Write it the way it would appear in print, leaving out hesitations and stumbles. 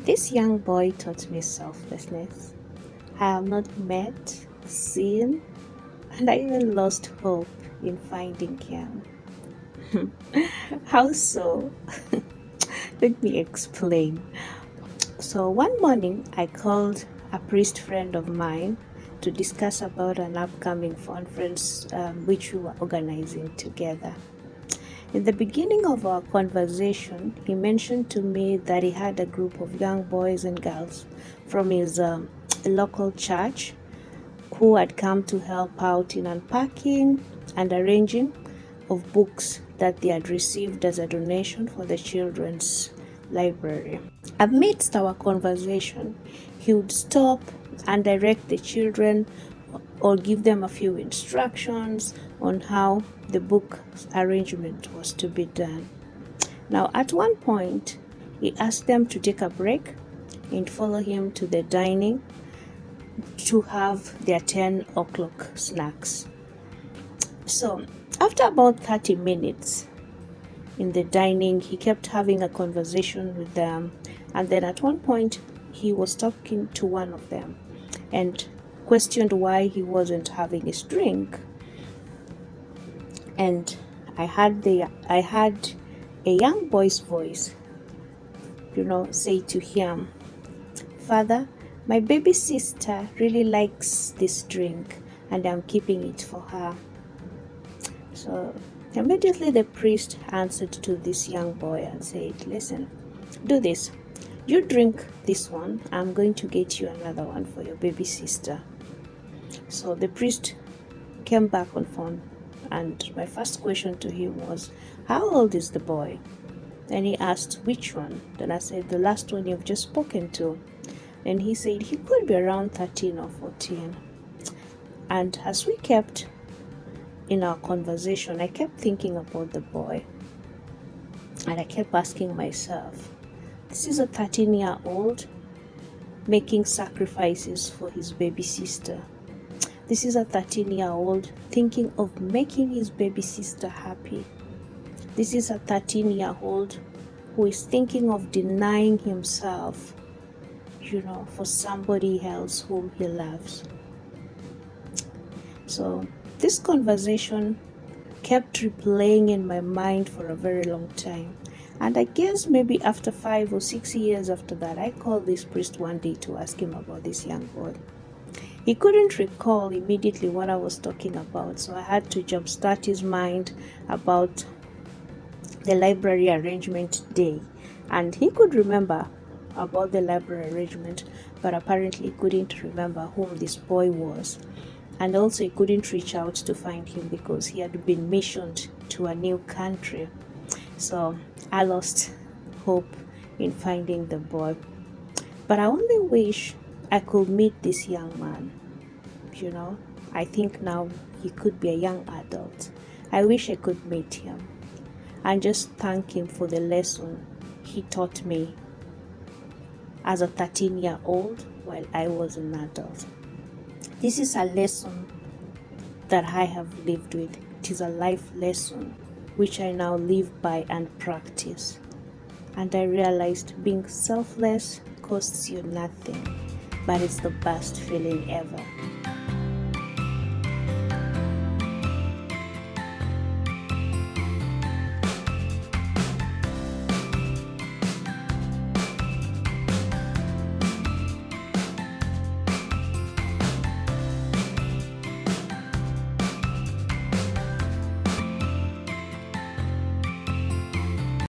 This young boy taught me selflessness. I have not met, seen, and I even lost hope in finding him. How so? Let me explain. So one morning, I called a priest friend of mine to discuss about an upcoming conference which we were organizing together. In the beginning of our conversation, he mentioned to me that he had a group of young boys and girls from his local church who had come to help out in unpacking and arranging of books that they had received as a donation for the children's library. Amidst our conversation, he would stop and direct the children or give them a few instructions on how the book arrangement was to be done. Now, at one point, he asked them to take a break and follow him to the dining to have their 10 o'clock snacks. So, after about 30 minutes in the dining, he kept having a conversation with them, and then at one point, he was talking to one of them and questioned why he wasn't having his drink. And I had a young boy's voice, say to him, "Father, my baby sister really likes this drink and I'm keeping it for her." So immediately the priest answered to this young boy and said, "Listen, do this. You drink this one. I'm going to get you another one for your baby sister." So the priest came back on phone, and my first question to him was, "How old is the boy?" And he asked, "Which one?" Then I said, "The last one you've just spoken to." And he said he could be around 13 or 14. And as we kept in our conversation, I kept thinking about the boy. And I kept asking myself, this is a 13-year-old making sacrifices for his baby sister. This is a 13-year-old thinking of making his baby sister happy. This is a 13-year-old who is thinking of denying himself, for somebody else whom he loves. So this conversation kept replaying in my mind for a very long time. And I guess maybe after 5 or 6 years after that, I called this priest one day to ask him about this young boy. He couldn't recall immediately what I was talking about, so I had to jumpstart his mind about the library arrangement day. And he could remember about the library arrangement, but apparently couldn't remember whom this boy was. And also he couldn't reach out to find him because he had been missioned to a new country. So I lost hope in finding the boy. But I only wish I could meet this young man. I think now he could be a young adult. I wish I could meet him and just thank him for the lesson he taught me as a 13-year-old while I was an adult. This is a lesson that I have lived with. It is a life lesson which I now live by and practice. And I realized being selfless costs you nothing, but it's the best feeling ever.